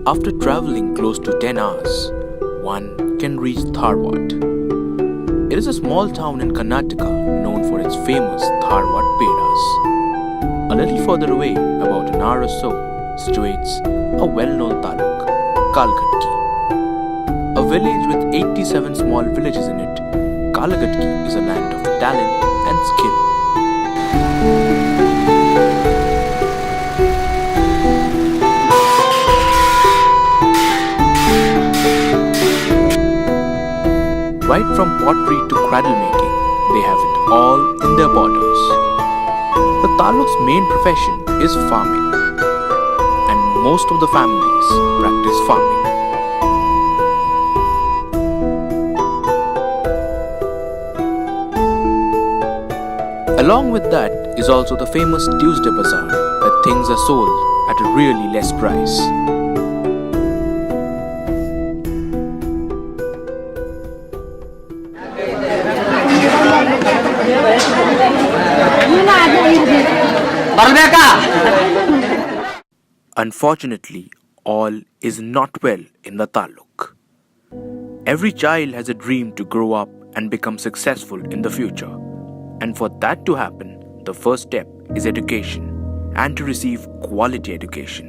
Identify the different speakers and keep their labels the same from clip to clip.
Speaker 1: After traveling close to 10 hours, one can reach Dharwad. It is a small town in Karnataka known for its famous Dharwad pedas. A little further away, about an hour or so, situates a well-known taluk, Kalgatki. A village with 87 small villages in it, Kalgatki is a land of talent and skill. Right from pottery to cradle making, they have it all in their borders. The taluk's main profession is farming, and most of the families practice farming. Along with that is also the famous Tuesday Bazaar, where things are sold at a really less price. Unfortunately, all is not well in the taluk. Every child has a dream to grow up and become successful in the future. And for that to happen, the first step is education, and to receive quality education.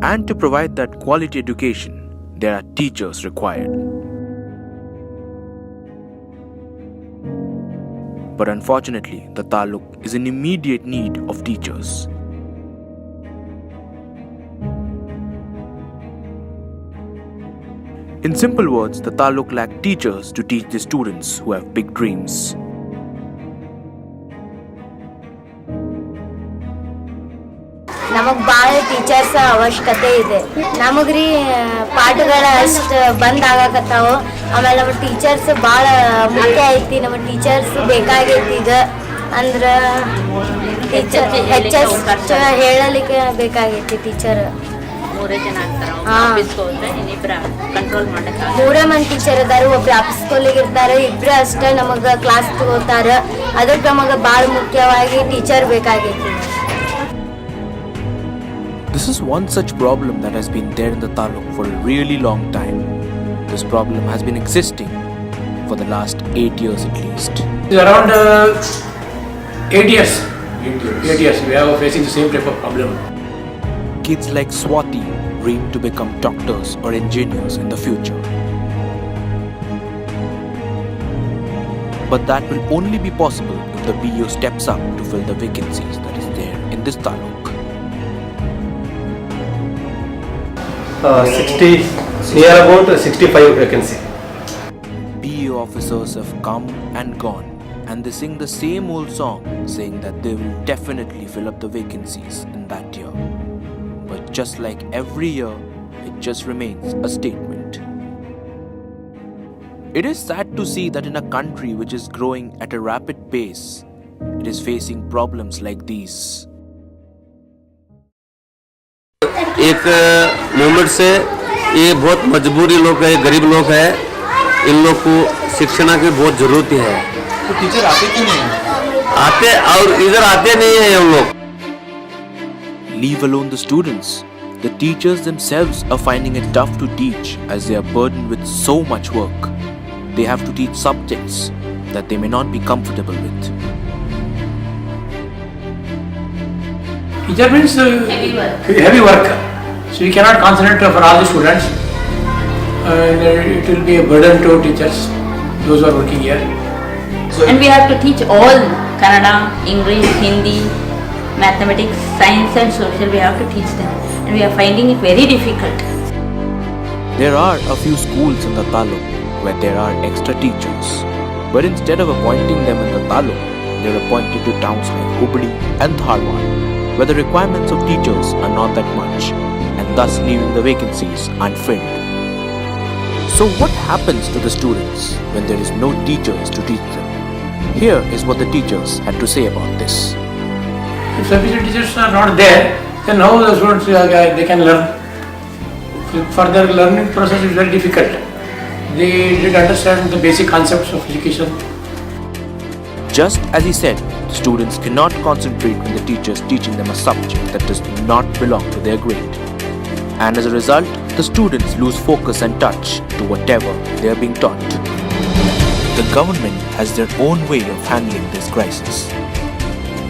Speaker 1: And to provide that quality education, there are teachers required. But unfortunately, the taluk is in immediate need of teachers. In simple words, the taluk lack teachers to teach the students who have big dreams.
Speaker 2: ನಮಗೆ ಭಾಳ teachers ಅವಶ್ಯಕತೆ ಇದೆ. ನಮಗ್ರಿ ಪಾಠಗಳ ಅಷ್ಟು ಬಂದ್ ಆಗಕತ್ತಾವು. ಆಮೇಲೆ ನಮ್ಮ teachers ಭಾಳ ಮುಖ್ಯ ಐತಿ. ನಮ್ಮ ಟೀಚರ್ಸ್ ಬೇಕಾಗೈತಿ ಈಗ ಅಂದ್ರೆ ಟೀಚರ್ ಹೇಳಲಿಕ್ಕೆ ಬೇಕಾಗೈತಿ ಟೀಚರ್. ಮೂರೇ ಮಂದಿ ಟೀಚರ್ ಅದಾರ. ಒಬ್ರು ಆಫೀಸ್ಗಳಿಗೆ ಇರ್ತಾರೆ, ಇಬ್ರು ಅಷ್ಟೇ ನಮಗೆ ಕ್ಲಾಸ್ ತಗೋತಾರ. ಅದಕ್ಕೆ ನಮಗೆ ಭಾಳ ಮುಖ್ಯವಾಗಿ ಟೀಚರ್ ಬೇಕಾಗೈತಿ.
Speaker 1: This is one such problem that has been there in the taluk for a really long time. This problem has been existing for the last 8 years at least.
Speaker 3: Around 8 years. 8 years. We are facing the same type of problem.
Speaker 1: Kids like Swati dream to become doctors or engineers in the future. But that will only be possible if the BO steps up to fill the vacancies that is there in this taluk.
Speaker 3: near about 65 vacancy.
Speaker 1: BO officers have come and gone, and they sing the same old song saying that they will definitely fill up the vacancies in that year. But just like every year, it just remains a statement. It is sad to see that in a country which is growing at a rapid pace, it is facing problems like these.
Speaker 4: एक moment से ये बहुत मजबूरी लोग है, गरीब लोग है, इन लोग को शिक्षण की बहुत जरूरत है.
Speaker 3: तो टीचर आते क्यों नहीं?
Speaker 4: आते और इधर आते नहीं है हम लोग.
Speaker 1: Leave alone the students. The teachers themselves are finding it tough to teach as they are burdened with so much work. They have to teach subjects that they may not be comfortable with.
Speaker 3: Teacher means heavy work. So we cannot concentrate for all the students. It will be a burden to teachers, those who are working here.
Speaker 5: And we have to teach all Kannada, English, Hindi, mathematics, science and social. We have to teach them. And we are finding it very difficult.
Speaker 1: There are a few schools in the taluk where there are extra teachers. But instead of appointing them in the taluk, they are appointed to towns like Hubli and Dharwad, where the requirements of teachers are not that much, and thus leaving the vacancies unfilled. So what happens to the students when there is no teachers to teach them? Here is what the teachers had to say about this.
Speaker 3: If sufficient teachers are not there, then how the students they can learn further learning process is very difficult. They did understand the basic concepts of education.
Speaker 1: Just as he said, the students cannot concentrate when the teacher is teaching them a subject that does not belong to their grade. And as a result, the students lose focus and touch to whatever they are being taught. The government has their own way of handling this crisis.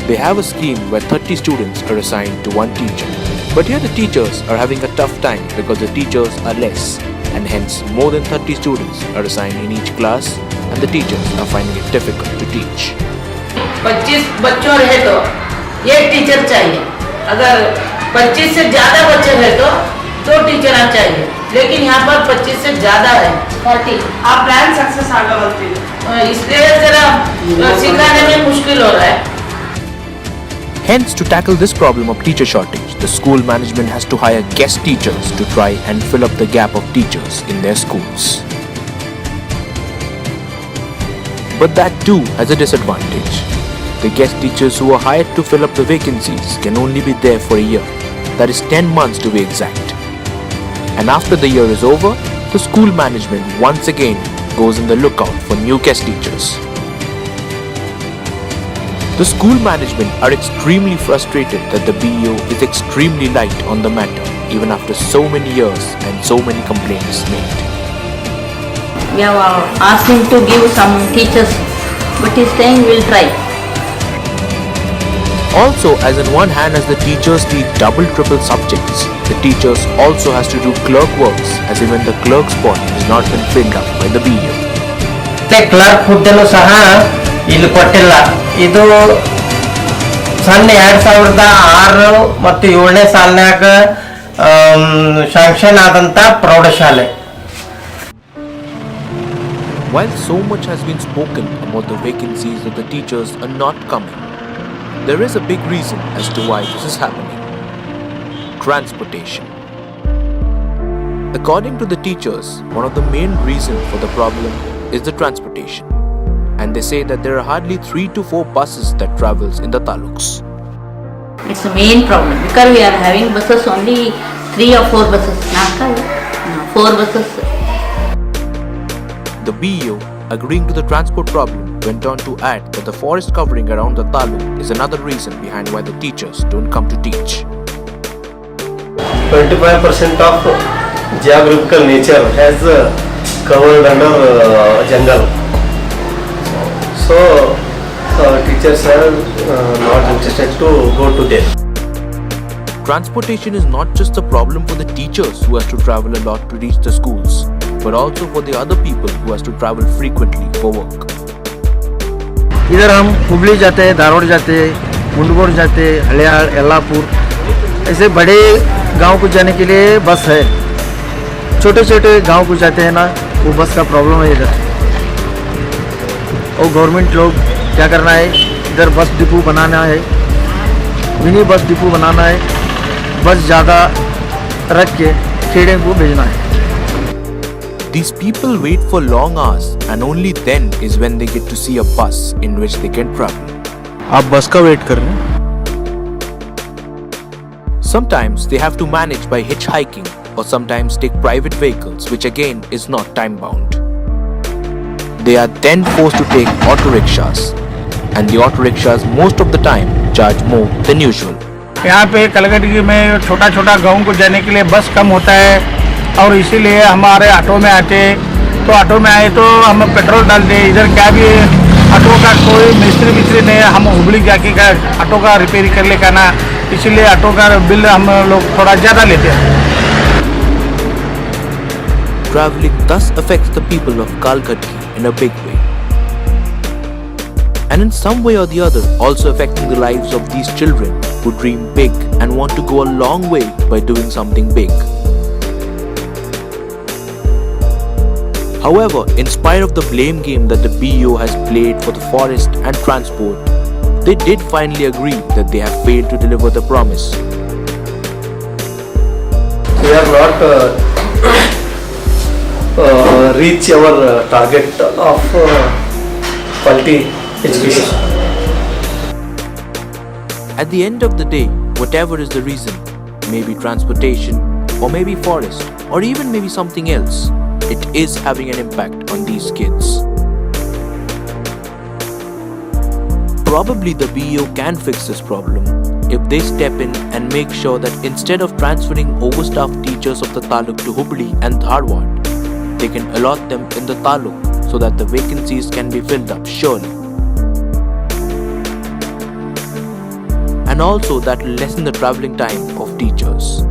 Speaker 1: They have a scheme where 30 students are assigned to one teacher. But here the teachers are having a tough time because the teachers are less, and hence more than 30 students are assigned in each class, and the teachers are finding it difficult to teach.
Speaker 6: 25 बच्चों रहे तो एक teacher चाहिए, अगर 25 से ज़्यादा बच्चे रहे तो 2 टीचर चाहिए, लेकिन यहाँ पर 25 से ज़्यादा है 40। आप प्लान सक्सेस आगे बढ़ते हैं, इसलिए जरा सिखाने में मुश्किल हो रहा है।
Speaker 1: Hence, to tackle this problem of teacher shortage, the school management has to hire guest teachers to try and fill up the gap of teachers in their schools. But that too has a disadvantage. The guest teachers who are hired to fill up the vacancies can only be there for a year. That is 10 months to be exact. And after the year is over, the school management once again goes on the lookout for new guest teachers. The school management are extremely frustrated that the BEO is extremely light on the matter, even after so many years and so many complaints made.
Speaker 5: We have asked him to give some teachers, but he's saying we'll try.
Speaker 1: Also, as in one hand as the teachers teach double triple subjects, the teachers also has to do clerk works as if when the clerk spot has not been filled up by the BEO.
Speaker 7: Clerk ಹುದ್ದೆನೂ ಸಹ ಇಲ್ಲಿ ಕೊಟ್ಟಿಲ್ಲ. ಇದು ಸಣ್ಣ 2006 ಮತ್ತು 7ನೇ ಸಾಲಿನಾಗ sanction ಆದಂತ ಪ್ರೌಢಶಾಲೆ.
Speaker 1: While so much has been spoken about the vacancies that the teachers are not coming, there is a big reason as to why this is happening. Transportation. According to the teachers, one of the main reasons for the problem is the transportation. And they say that there are hardly 3 to 4 buses that travels in the taluks.
Speaker 5: It's the main problem because we are having buses only 3 or 4 buses. Not 4 buses.
Speaker 1: The BEO, agreeing to the transport problem, went on to add that the forest covering around the taluk is another reason behind why the teachers don't come to teach.
Speaker 7: 25% of geographical nature has covered under jungle. So teachers are not interested to go to there.
Speaker 1: Transportation is not just a problem for the teachers who has to travel a lot to reach the schools, but also for the other people who has to travel frequently for work.
Speaker 8: इधर हम हुबली जाते हैं, धारवाड़ जाते हैं, मुंडगोड़ जाते हैं, हलियाड़, यल्लापुर, ऐसे बड़े गांव को जाने के लिए बस है. छोटे छोटे गांव को जाते हैं ना, वो बस का प्रॉब्लम है इधर. और गवर्नमेंट लोग क्या करना है, इधर बस डिपो बनाना है, मिनी बस डिपो बनाना है, बस ज़्यादा रख के खेड़े को भेजना है.
Speaker 1: These people wait for long hours and only then is when they get to see a bus in which they can travel.
Speaker 8: आप बस का वेट कर रहे हैं?
Speaker 1: Sometimes they have to manage by hitchhiking or sometimes take private vehicles, which again is not time bound. They are then forced to take auto rickshaws, and the auto rickshaws most of the time charge more than usual.
Speaker 9: यहाँ पे कलकत्ता में छोटा छोटा गाँव को जाने के लिए बस कम होता है और इसीलिए हमारे ऑटो में आते, तो ऑटो में आए तो हम पेट्रोल डाल दे. इधर क्या भी ऑटो का कोई मिस्त्री नहीं है, हम हुबली जाके का ऑटो का रिपेयर कर ले का ना, इसीलिए ऑटो का बिल हम लोग थोड़ा ज़्यादा लेते हैं.
Speaker 1: Traveling thus affects the people of Kalkatti in a big way. And in some way or the other also affecting the lives of these children who dream big and want to go a long way by doing something big. However, in spite of the blame game that the BEO has played for the forest and transport, they did finally agree that they have failed to deliver the promise.
Speaker 7: We are not reach our target of quality education.
Speaker 1: At the end of the day, whatever is the reason, maybe transportation, or maybe forest, or even maybe something else, it is having an impact on these kids. Probably the BEO can fix this problem if they step in and make sure that instead of transferring overstaffed teachers of the taluk to Hubli and Dharwad, they can allot them in the taluk so that the vacancies can be filled up surely. And also that will lessen the travelling time of teachers.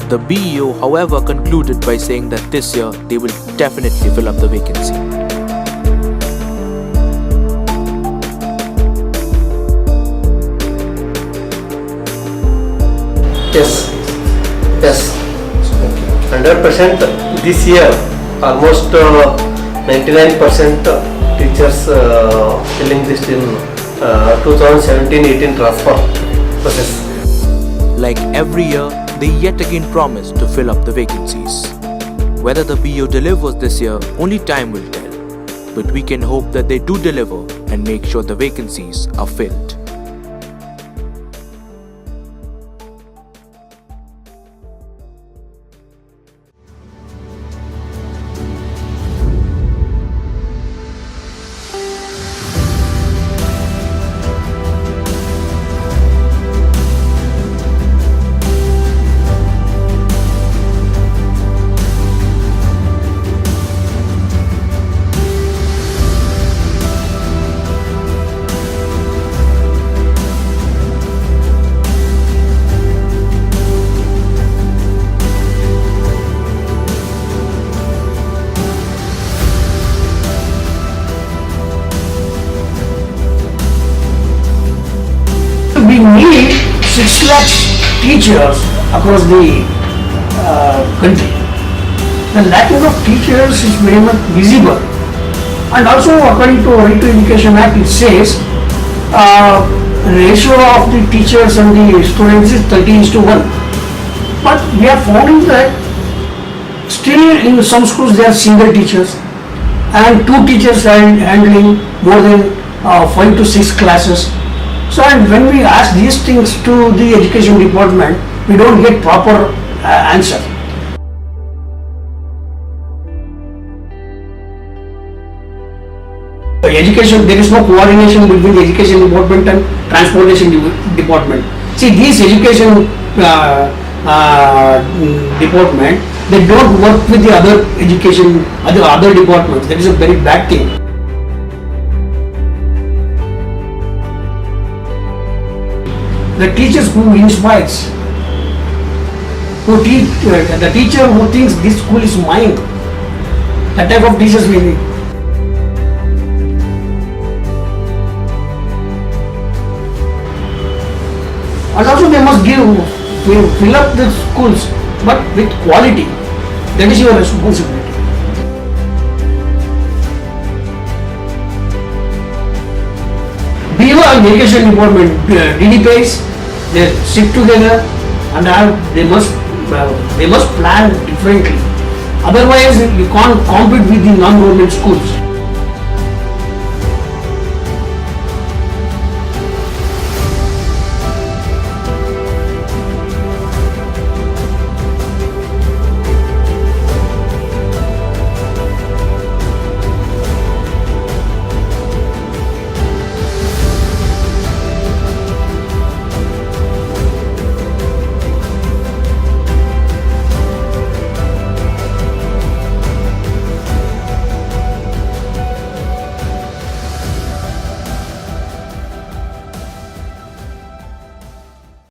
Speaker 1: The BEO, however, concluded by saying that this year they will definitely fill up the vacancy.
Speaker 7: Yes, 100% this year, almost 99% teachers filling this in 2017-18 transfer process.
Speaker 1: Like every year, they yet again promise to fill up the vacancies. Whether the BEO delivers this year, only time will tell. But we can hope that they do deliver and make sure the vacancies are filled.
Speaker 9: We need 6 lakh teachers across the country. The lacking of teachers is very much visible, and also according to Right to Education Act, it says ratio of the teachers and the students is 30:1. But we are finding that still in some schools there are single teachers and 2 teachers are handling more than 5 to 6 classes. So, and when we ask these things to the education department, we don't get proper answer. Education, there is no coordination between the education department and transportation department. See, these education department, they don't work with the other education, other departments. That is a very bad thing. The teachers who inspires, who teach, the teacher who thinks this school is mine, that type of teachers we need. And also they must fill up the schools, but with quality. That is your responsibility. BEO and education department, DDPs, they sit together and they must plan differently. Otherwise, you can't compete with the non-government schools.